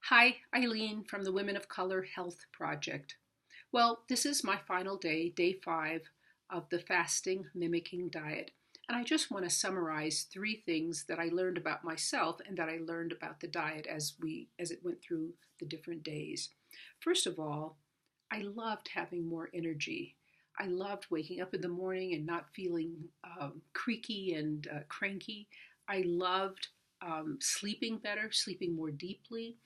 Hi, Eileen from the Women of Color Health Project. Well, this is my final day, day 5 of the Fasting Mimicking Diet. And I just want to summarize 3 things that I learned about myself and that I learned about the diet as it went through the different days. First of all, I loved having more energy. I loved waking up in the morning and not feeling creaky and cranky. I loved sleeping better, sleeping more deeply.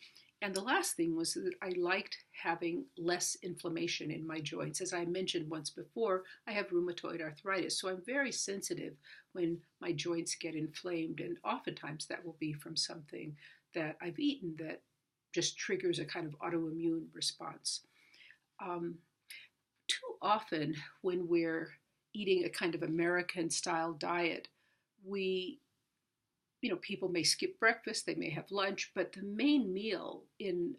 And the last thing was that I liked having less inflammation in my joints. As I mentioned once before, I have rheumatoid arthritis, so I'm very sensitive when my joints get inflamed, and oftentimes that will be from something that I've eaten that just triggers a kind of autoimmune response. Um, Too often, when we're eating a kind of American style diet, we people may skip breakfast, they may have lunch, but the main meal in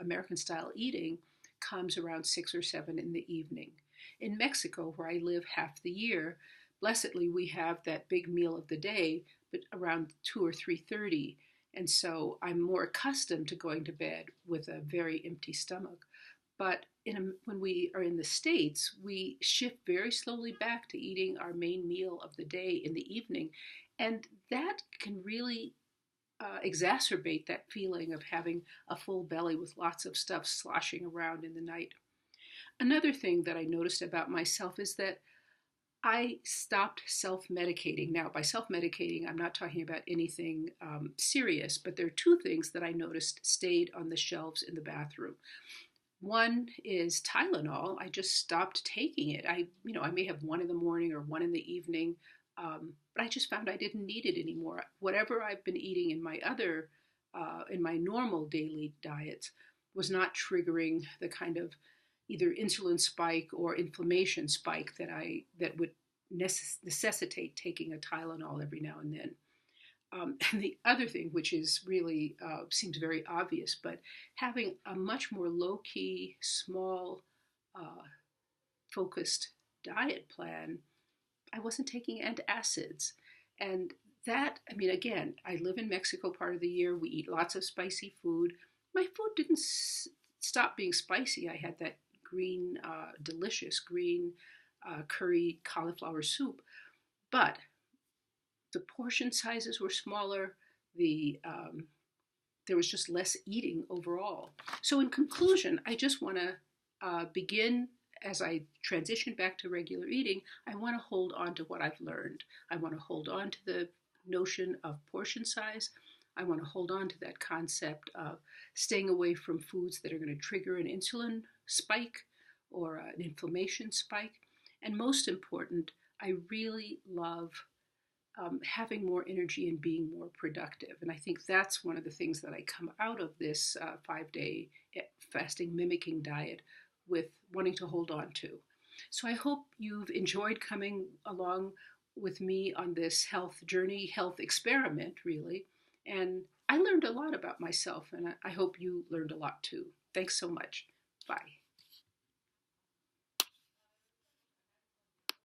American style eating comes around 6 or 7 in the evening. In Mexico, where I live half the year, blessedly we have that big meal of the day, but around 2 or 3:30, and so I'm more accustomed to going to bed with a very empty stomach. But when we are in the States, we shift very slowly back to eating our main meal of the day in the evening. And that can really exacerbate that feeling of having a full belly with lots of stuff sloshing around in the night. Another thing that I noticed about myself is that I stopped self medicating. Now, by self medicating, I'm not talking about anything serious, but there are 2 things that I noticed stayed on the shelves in the bathroom. One is Tylenol. I just stopped taking it. I may have one in the morning or one in the evening, but I just found I didn't need it anymore. Whatever I've been eating in my normal daily diets, was not triggering the kind of either insulin spike or inflammation spike that would necessitate taking a Tylenol every now and then. And the other thing, which is really seems very obvious, but having a much more low key, small, uh, focused diet plan, I wasn't taking antacids. And that, I mean, again, I live in Mexico part of the year. We eat lots of spicy food. My food didn't stop being spicy. I had that delicious green curry cauliflower soup. But the portion sizes were smaller. There was just less eating overall. So, in conclusion, I just want to begin as I transition back to regular eating. I want to hold on to what I've learned. I want to hold on to the notion of portion size. I want to hold on to that concept of staying away from foods that are going to trigger an insulin spike or an inflammation spike. And most important, I really love having more energy and being more productive. And I think that's one of the things that I come out of this 5-day fasting mimicking diet with wanting to hold on to. So I hope you've enjoyed coming along with me on this health journey, health experiment, really. And I learned a lot about myself, and I hope you learned a lot too. Thanks so much. Bye.